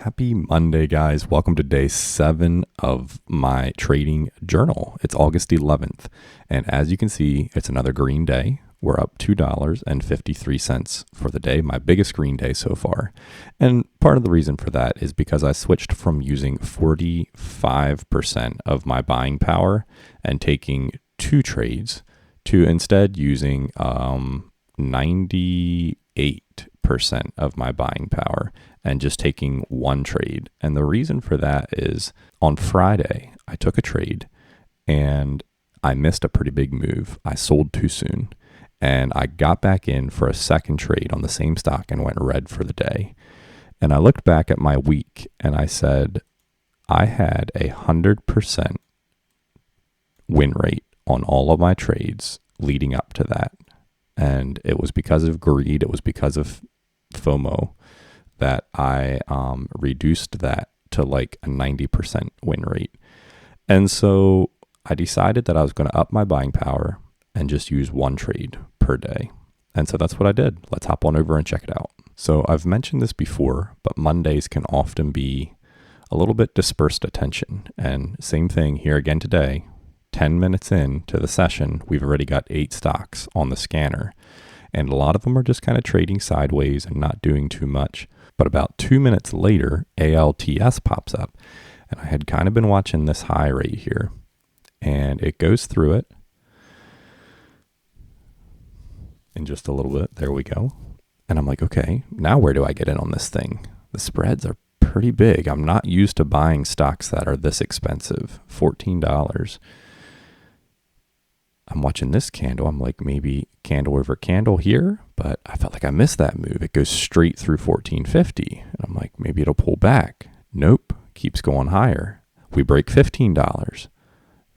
Happy Monday, guys. Welcome to day 7 of my trading journal. It's August 11th. And as you can see, it's another green day. We're up $2.53 for the day, my biggest green day so far. And part of the reason for that is because I switched from using 45% of my buying power and taking 2 trades to instead using 98% of my buying power and just taking 1 trade. And the reason for that is on Friday, I took a trade and I missed a pretty big move. I sold too soon and I got back in for a second trade on the same stock and went red for the day. And I looked back at my week and I said, I had 100% win rate on all of my trades leading up to that. And it was because of greed. It was because of FOMO that I reduced that to like a 90% win rate. And so I decided that I was going to up my buying power and just use 1 trade per day. And so that's what I did. Let's hop on over and check it out. So I've mentioned this before, but Mondays can often be a little bit dispersed attention. And same thing here again today. 10 minutes into the session, we've already got 8 stocks on the scanner. And a lot of them are just kind of trading sideways and not doing too much. But about 2 minutes later, ALTS pops up. And I had kind of been watching this high right here. And it goes through it in just a little bit. There we go. And I'm like, okay, now where do I get in on this thing? The spreads are pretty big. I'm not used to buying stocks that are this expensive. $14. I'm watching this candle. I'm like, maybe candle over candle here, but I felt like I missed that move. It goes straight through 14.50. And I'm like, maybe it'll pull back. Nope. Keeps going higher. We break $15.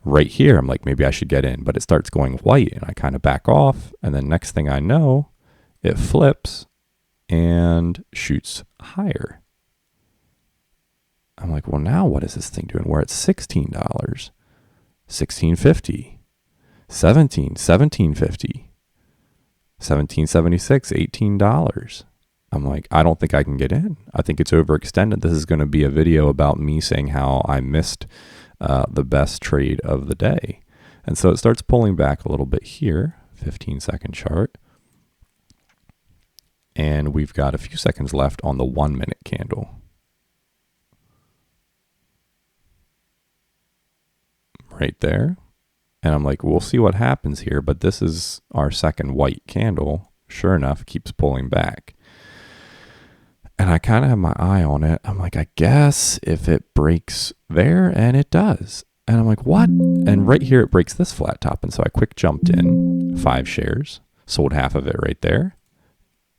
Right here, I'm like, maybe I should get in, but it starts going white and I kind of back off. And then next thing I know, it flips and shoots higher. I'm like, well, now what is this thing doing? We're at $16, $16.50. 17.50, 17.76, $18. I'm like, I don't think I can get in. I think it's overextended. This is going to be a video about me saying how I missed the best trade of the day. And so it starts pulling back a little bit here, 15-second chart. And we've got a few seconds left on the 1-minute candle. Right there. And I'm like, we'll see what happens here, but this is our second white candle. Sure enough, keeps pulling back. And I kind of have my eye on it. I'm like, I guess if it breaks there, and it does. And I'm like, what? And right here, it breaks this flat top. And so I quick jumped in 5 shares, sold half of it right there.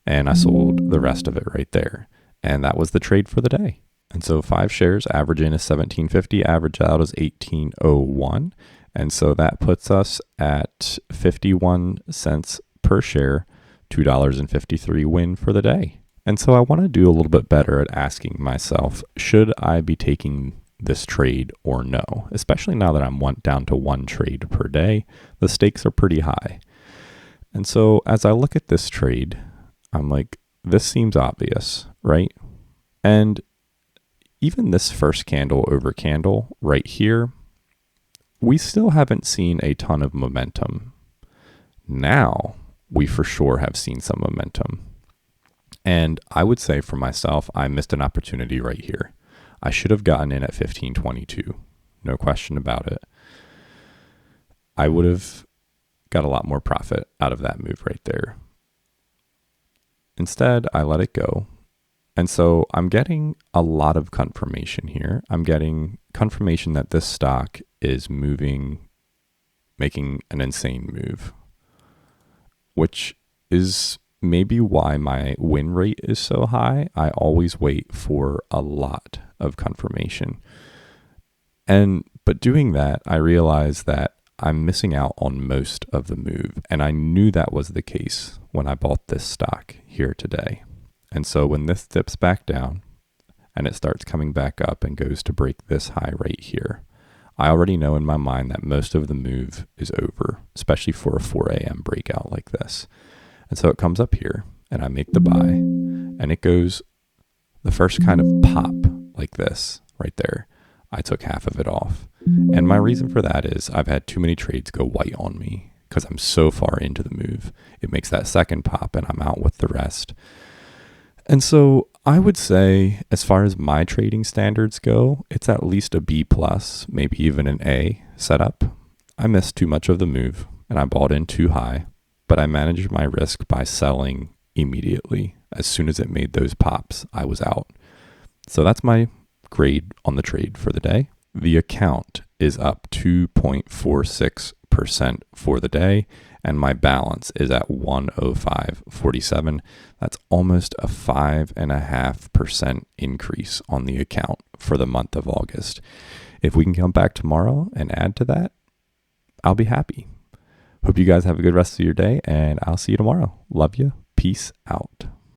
And I sold the rest of it right there. And that was the trade for the day. And so 5 shares, average in is 17.50, average out is 18.01. And so that puts us at 51 cents per share, $2.53 win for the day. And so I want to do a little bit better at asking myself, should I be taking this trade or no? Especially now that I'm down to 1 trade per day, the stakes are pretty high. And so as I look at this trade, I'm like, this seems obvious, right? And even this first candle over candle right here, we still haven't seen a ton of momentum. Now, we for sure have seen some momentum. And I would say for myself, I missed an opportunity right here. I should have gotten in at 15.22. No question about it. I would have got a lot more profit out of that move right there. Instead, I let it go. And so I'm getting a lot of confirmation here. I'm getting confirmation that this stock is moving, making an insane move, which is maybe why my win rate is so high. I always wait for a lot of confirmation. But doing that, I realize that I'm missing out on most of the move. And I knew that was the case when I bought this stock here today. And so when this dips back down and it starts coming back up and goes to break this high right here, I already know in my mind that most of the move is over, especially for a 4 a.m. breakout like this. And so it comes up here and I make the buy and it goes the first kind of pop like this right there. I took half of it off. And my reason for that is I've had too many trades go white on me because I'm so far into the move. It makes that second pop and I'm out with the rest. And so I would say, as far as my trading standards go, it's at least a B plus, maybe even an A setup. I missed too much of the move and I bought in too high, but I managed my risk by selling immediately. As soon as it made those pops, I was out. So that's my grade on the trade for the day. The account is up 2.46% for the day, and my balance is at 105.47. That's almost a 5.5% increase on the account for the month of August. If we can come back tomorrow and add to that, I'll be happy. Hope you guys have a good rest of your day, and I'll see you tomorrow. Love you. Peace out.